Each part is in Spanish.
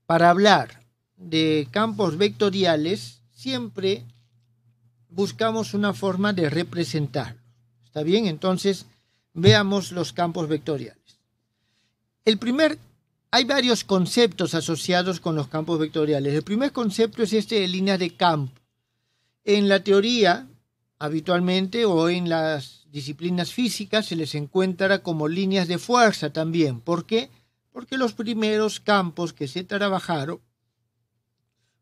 para hablar de campos vectoriales, siempre buscamos una forma de representarlo. ¿Está bien? Entonces, veamos los campos vectoriales. Hay varios conceptos asociados con los campos vectoriales. El primer concepto es este de líneas de campo. En la teoría, habitualmente, o en las disciplinas físicas, se les encuentra como líneas de fuerza también. ¿Por qué? Porque los primeros campos que se trabajaron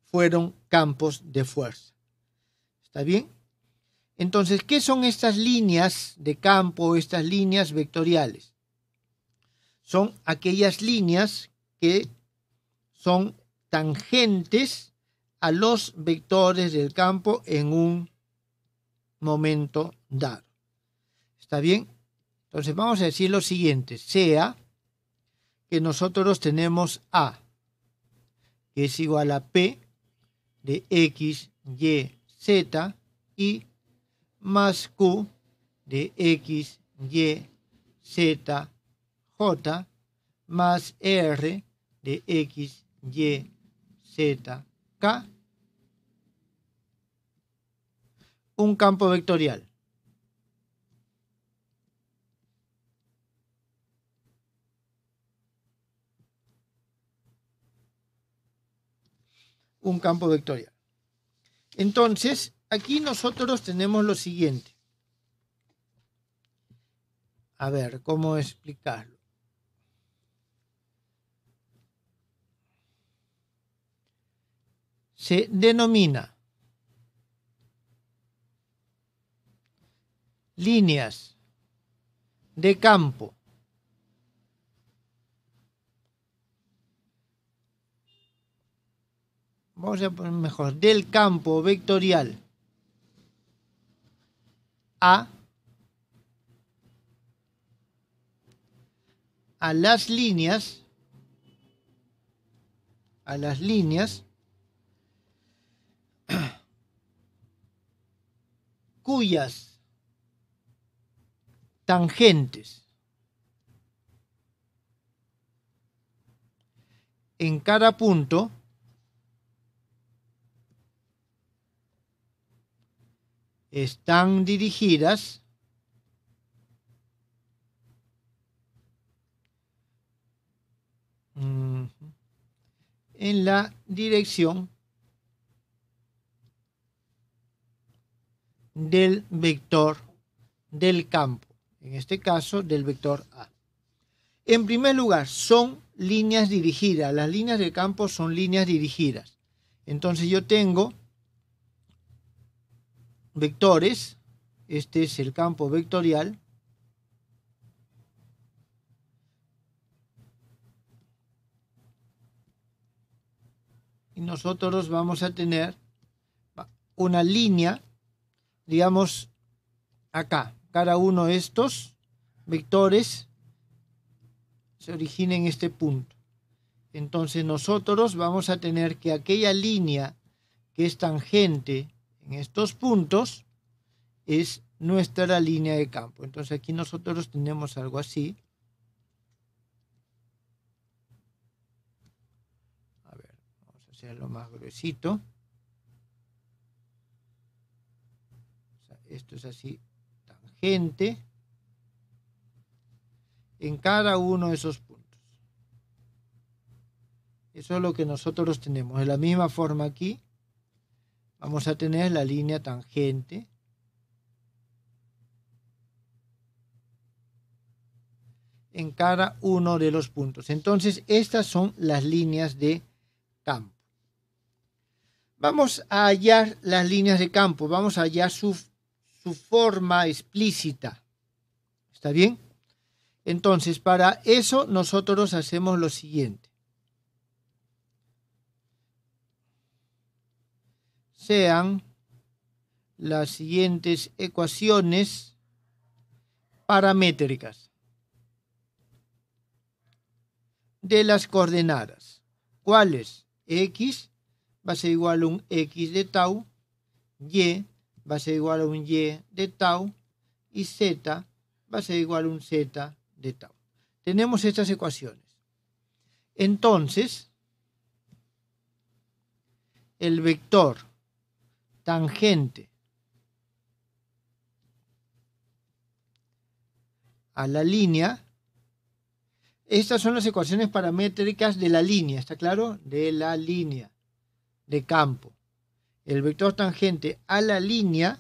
fueron campos de fuerza. ¿Está bien? Entonces, ¿qué son estas líneas de campo, estas líneas vectoriales? Son aquellas líneas que son tangentes a los vectores del campo en un momento dado. ¿Está bien? Entonces vamos a decir lo siguiente. Sea que nosotros tenemos A, que es igual a P de X, Y, Z, y más Q de X, Y, Z, J, más R de X, Y, Z, K, un campo vectorial. Un campo vectorial. Entonces, aquí nosotros tenemos lo siguiente. A ver, ¿cómo explicarlo? Se denomina líneas de campo vamos a poner mejor, del campo vectorial A a las líneas cuyas tangentes en cada punto están dirigidas en la dirección del vector del campo, en este caso del vector A. En primer lugar, son líneas dirigidas. Las líneas de campo son líneas dirigidas. Entonces yo tengo vectores, este es el campo vectorial, y nosotros vamos a tener una línea, digamos, acá. Cada uno de estos vectores se origina en este punto. Entonces nosotros vamos a tener que aquella línea que es tangente en estos puntos es nuestra línea de campo. Entonces aquí nosotros tenemos algo así. A ver, vamos a hacerlo más gruesito. O sea, esto es así, tangente en cada uno de esos puntos. Eso es lo que nosotros tenemos. De la misma forma aquí vamos a tener la línea tangente en cada uno de los puntos. Entonces, estas son las líneas de campo. Vamos a hallar las líneas de campo, vamos a hallar su forma explícita. ¿Está bien? Entonces, para eso nosotros hacemos lo siguiente. Sean las siguientes ecuaciones paramétricas de las coordenadas. ¿Cuáles? X va a ser igual a un X de tau, Y va a ser igual a un Y de tau y Z va a ser igual a un Z de tau. Tenemos estas ecuaciones. Entonces, el vector tangente a la línea. Estas son las ecuaciones paramétricas de la línea, ¿está claro? De la línea de campo. El vector tangente a la línea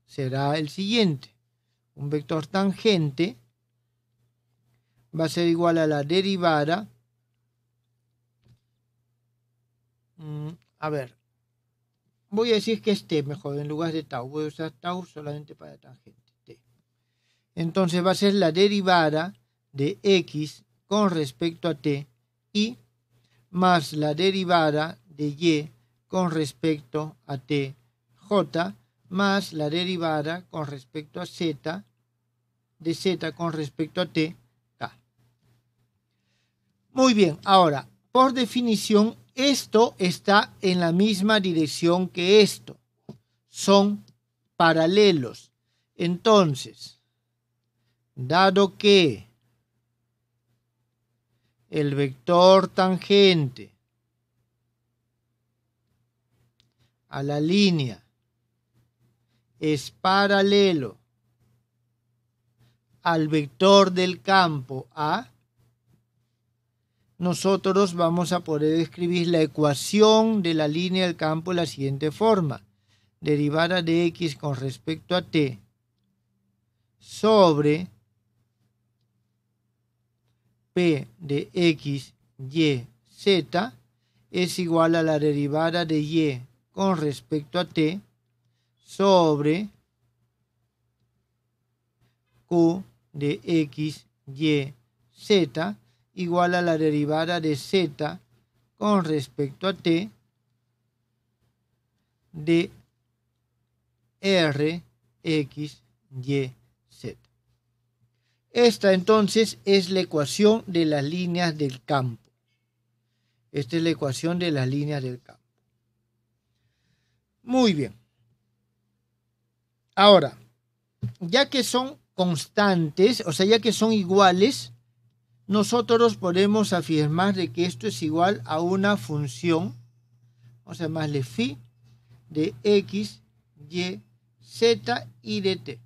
será el siguiente. Un vector tangente va a ser igual a la derivada. A ver, voy a decir que es t mejor en lugar de tau. Voy a usar tau solamente para tangente. T. Entonces va a ser la derivada de x con respecto a t y más la derivada de y con respecto a t j más la derivada con respecto a z de z con respecto a t k. Muy bien, ahora, por definición, esto está en la misma dirección que esto. Son paralelos. Entonces, dado que el vector tangente a la línea es paralelo al vector del campo A, nosotros vamos a poder escribir la ecuación de la línea del campo de la siguiente forma. Derivada de x con respecto a t sobre p de x, y, z es igual a la derivada de y con respecto a t sobre q de x, y, z igual a la derivada de z con respecto a t de r, x, y, z. Esta entonces es la ecuación de las líneas del campo. Esta es la ecuación de las líneas del campo. Muy bien. Ahora, ya que son constantes, o sea, ya que son iguales, nosotros podemos afirmar de que esto es igual a una función, vamos a llamarle phi, de x, y, z y de t.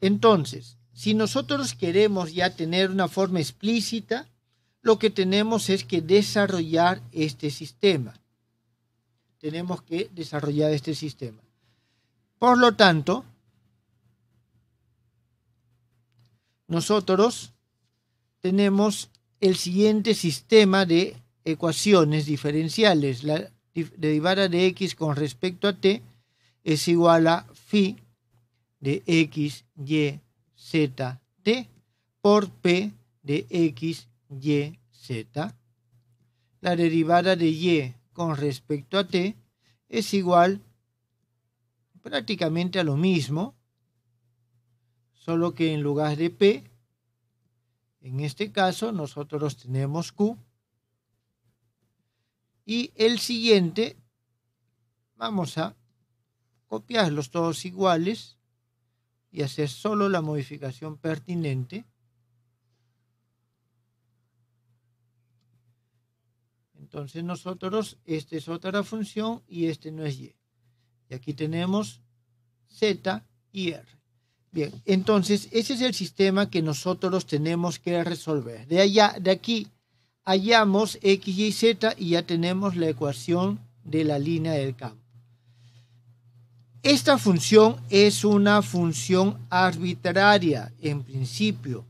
Entonces, si nosotros queremos ya tener una forma explícita, lo que tenemos es que desarrollar este sistema. Tenemos que desarrollar este sistema. Por lo tanto, nosotros tenemos el siguiente sistema de ecuaciones diferenciales. La derivada de x con respecto a t es igual a phi de x, y, z, t por p de x, y, z. La derivada de y con respecto a t es igual prácticamente a lo mismo, solo que en lugar de p, en este caso nosotros tenemos q. Y el siguiente, vamos a copiarlos todos iguales y hacer solo la modificación pertinente. Entonces nosotros, esta es otra función y este no es y. Y aquí tenemos z y r. Bien, entonces ese es el sistema que nosotros tenemos que resolver. De aquí hallamos x, y, z y ya tenemos la ecuación de la línea del campo. Esta función es una función arbitraria en principio.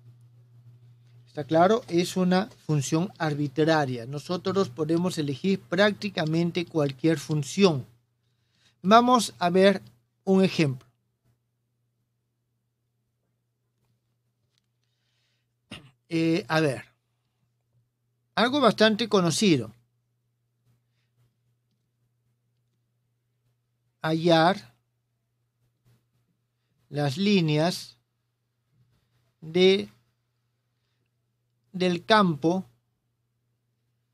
¿Está claro? Es una función arbitraria. Nosotros podemos elegir prácticamente cualquier función. Vamos a ver un ejemplo. A ver, algo bastante conocido. Hallar las líneas del campo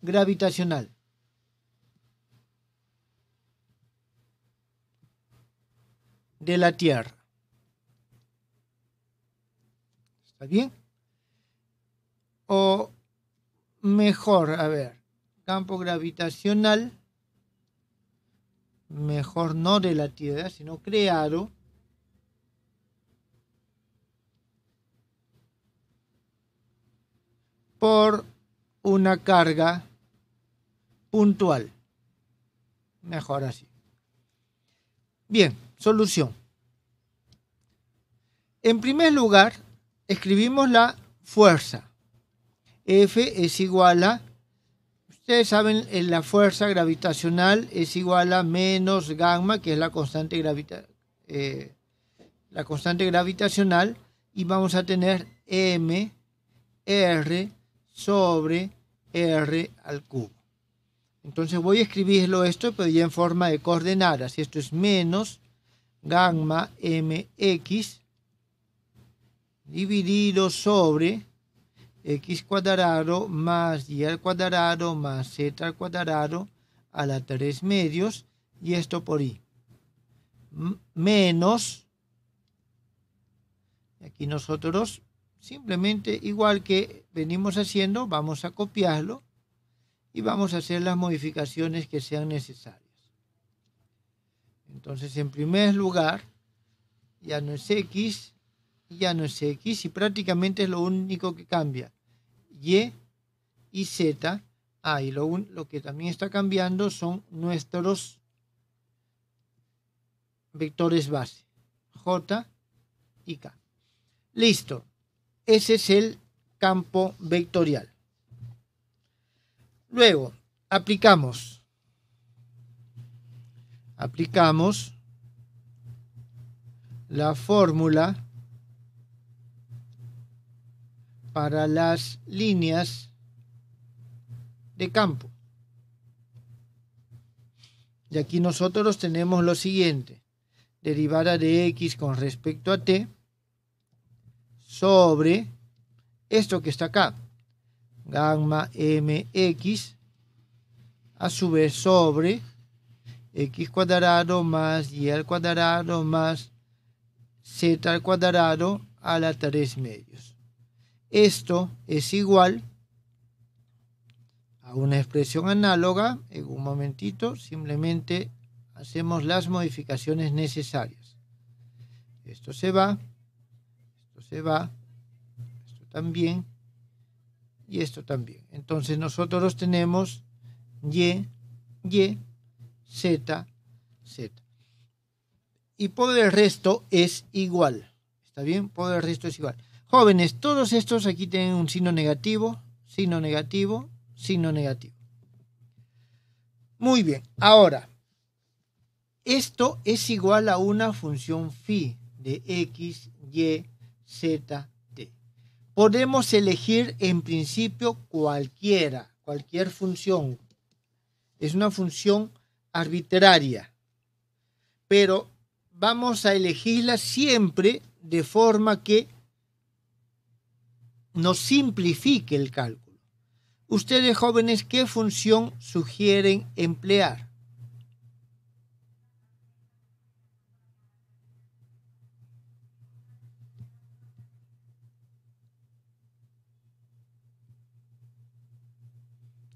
gravitacional. De la Tierra. ¿Está bien? O mejor, a ver, campo gravitacional, mejor no de la Tierra, sino creado por una carga puntual. Mejor así. Bien, solución. En primer lugar, escribimos la fuerza. F es igual a, ustedes saben, la fuerza gravitacional es igual a menos gamma, que es la constante gravitacional, y vamos a tener m r sobre r al cubo. Entonces voy a escribirlo esto, pero ya en forma de coordenadas. Esto es menos gamma mx dividido sobre x cuadrado más y al cuadrado más z al cuadrado a la 3 medios, y esto por i. Menos, aquí nosotros simplemente, igual que venimos haciendo, vamos a copiarlo y vamos a hacer las modificaciones que sean necesarias. Entonces, en primer lugar, ya no es x, y prácticamente es lo único que cambia. Y y z. Y lo que también está cambiando son nuestros vectores base, j y k. Listo. Ese es el campo vectorial. Luego, aplicamos la fórmula para las líneas de campo. Y aquí nosotros tenemos lo siguiente: derivada de x con respecto a t sobre esto que está acá, gamma mx, a su vez sobre x cuadrado más y al cuadrado más z al cuadrado a la 3 medios. Esto es igual a una expresión análoga. En un momentito simplemente hacemos las modificaciones necesarias. Esto se va, esto también, y esto también. Entonces nosotros tenemos y, z, z. Y por el resto es igual. ¿Está bien? Por el resto es igual. Jóvenes, todos estos aquí tienen un signo negativo, signo negativo, signo negativo. Muy bien. Ahora, esto es igual a una función phi de x, y, z, t. Podemos elegir en principio cualquier función. Es una función arbitraria, pero vamos a elegirla siempre de forma que nos simplifique el cálculo. Ustedes, jóvenes, ¿qué función sugieren emplear?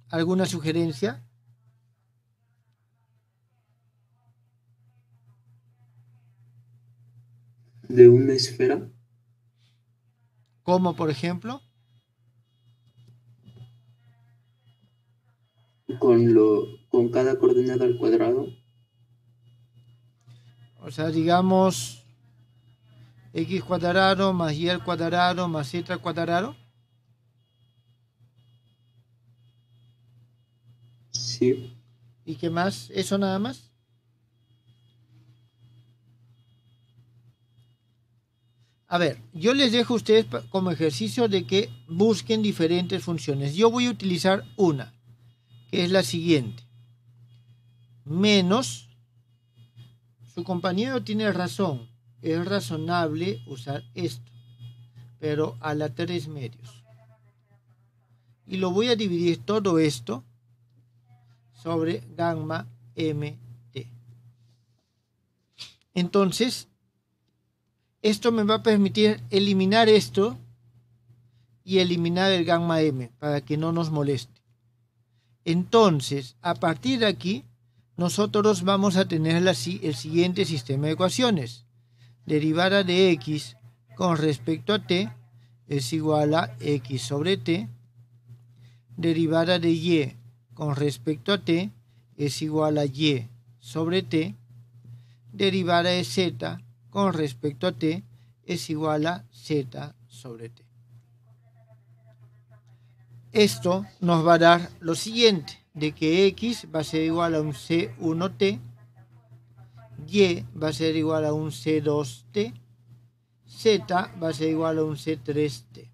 ¿Alguna sugerencia? ¿De una esfera? ¿Cómo, por ejemplo? Con cada coordenada al cuadrado. O sea, digamos x cuadrado más y al cuadrado más z al cuadrado. Sí. ¿Y qué más? ¿Eso nada más? A ver, yo les dejo a ustedes como ejercicio de que busquen diferentes funciones. Yo voy a utilizar una, que es la siguiente. Menos, su compañero tiene razón, es razonable usar esto, pero a la 3 medios. Y lo voy a dividir todo esto sobre gamma mt. Entonces, esto me va a permitir eliminar esto y eliminar el gamma m para que no nos moleste. Entonces, a partir de aquí, nosotros vamos a tener el siguiente sistema de ecuaciones. Derivada de x con respecto a t es igual a x sobre t. Derivada de y con respecto a t es igual a y sobre t. Derivada de z con respecto a t es igual a z sobre t. Esto nos va a dar lo siguiente, de que x va a ser igual a un c1t, y va a ser igual a un c2t, z va a ser igual a un c3t.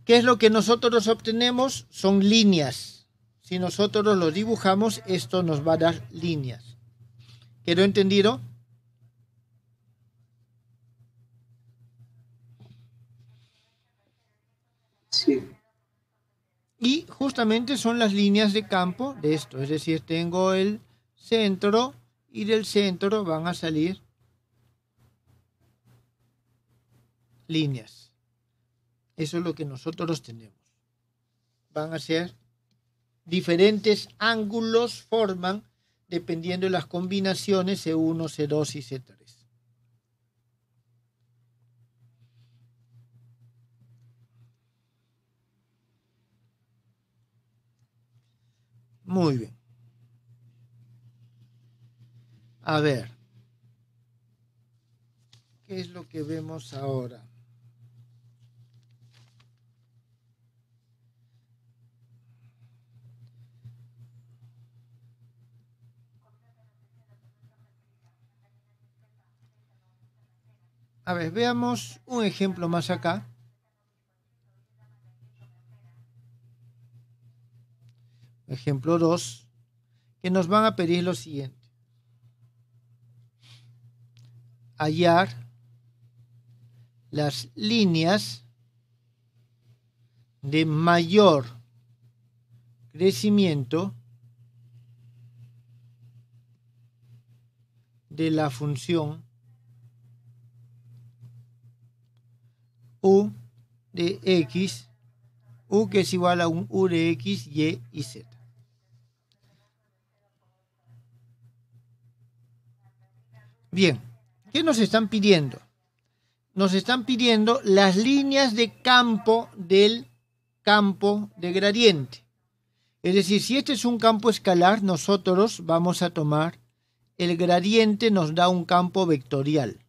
¿Qué es lo que nosotros obtenemos? Son líneas. Si nosotros lo dibujamos, esto nos va a dar líneas. ¿Quedó entendido? Sí. Y justamente son las líneas de campo de esto. Es decir, tengo el centro y del centro van a salir líneas. Eso es lo que nosotros tenemos. Van a ser diferentes ángulos, forman dependiendo de las combinaciones C1, C2 y C3. Muy bien. A ver, ¿qué es lo que vemos ahora? A ver, veamos un ejemplo más acá. Ejemplo 2, que nos van a pedir lo siguiente. Hallar las líneas de mayor crecimiento de la función u de x, u que es igual a un u de x, y y z. Bien, ¿qué nos están pidiendo? Nos están pidiendo las líneas de campo del campo de gradiente. Es decir, si este es un campo escalar, nosotros vamos a tomar el gradiente, nos da un campo vectorial.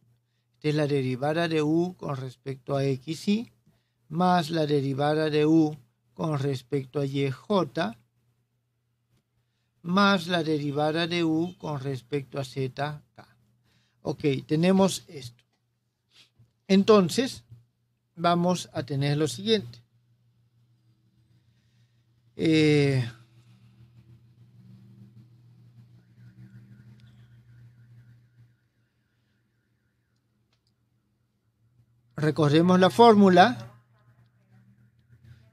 Esta es la derivada de u con respecto a xy, más la derivada de u con respecto a yj, más la derivada de u con respecto a zk. Ok, tenemos esto. Entonces, vamos a tener lo siguiente. Recordemos la fórmula.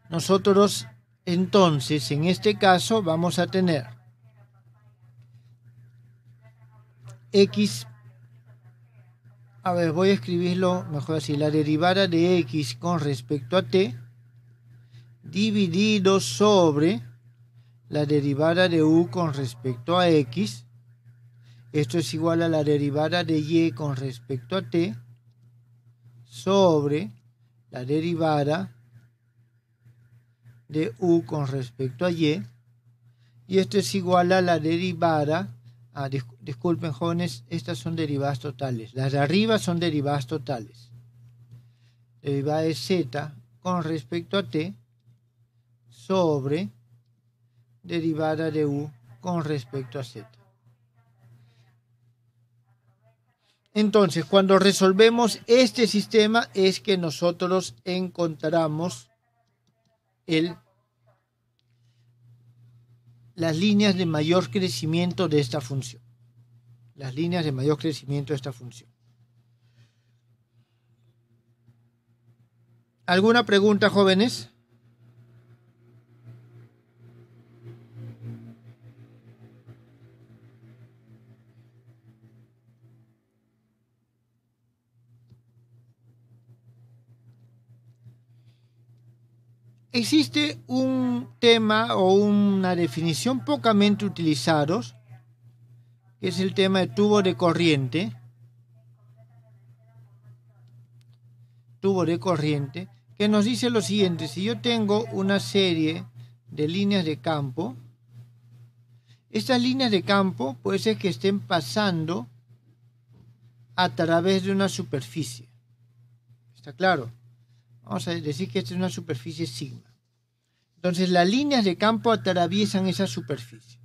Nosotros, entonces, en este caso, vamos a tener x. A ver, voy a escribirlo mejor así. La derivada de x con respecto a t dividido sobre la derivada de u con respecto a x. Esto es igual a la derivada de y con respecto a t sobre la derivada de u con respecto a y. Y esto es igual a la derivada. Disculpen, jóvenes, estas son derivadas totales. Las de arriba son derivadas totales. Derivada de z con respecto a t sobre derivada de u con respecto a z. Entonces, cuando resolvemos este sistema es que nosotros encontramos las líneas de mayor crecimiento de esta función. Las líneas de mayor crecimiento de esta función. ¿Alguna pregunta, jóvenes? existe un tema o una definición pocamente utilizados, que es el tema de tubo de corriente. Tubo de corriente, que nos dice lo siguiente: si yo tengo una serie de líneas de campo, estas líneas de campo puede ser que estén pasando a través de una superficie. ¿Está claro? Vamos a decir que esta es una superficie sigma. Entonces las líneas de campo atraviesan esa superficie.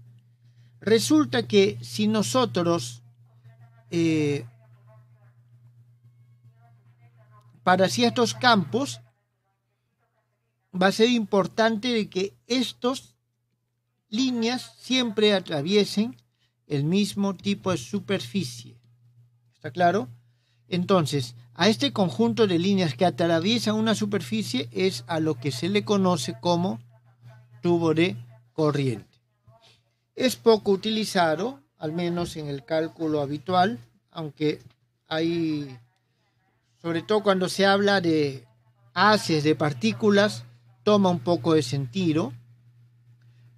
Resulta que si nosotros para ciertos campos va a ser importante de que estas líneas siempre atraviesen el mismo tipo de superficie. ¿Está claro? Entonces, a este conjunto de líneas que atraviesan una superficie es a lo que se le conoce como tubo de corriente. Es poco utilizado, al menos en el cálculo habitual, aunque hay, sobre todo cuando se habla de haces de partículas, toma un poco de sentido,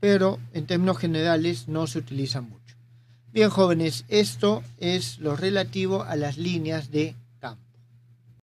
pero en términos generales no se utiliza mucho. Bien, jóvenes, esto es lo relativo a las líneas de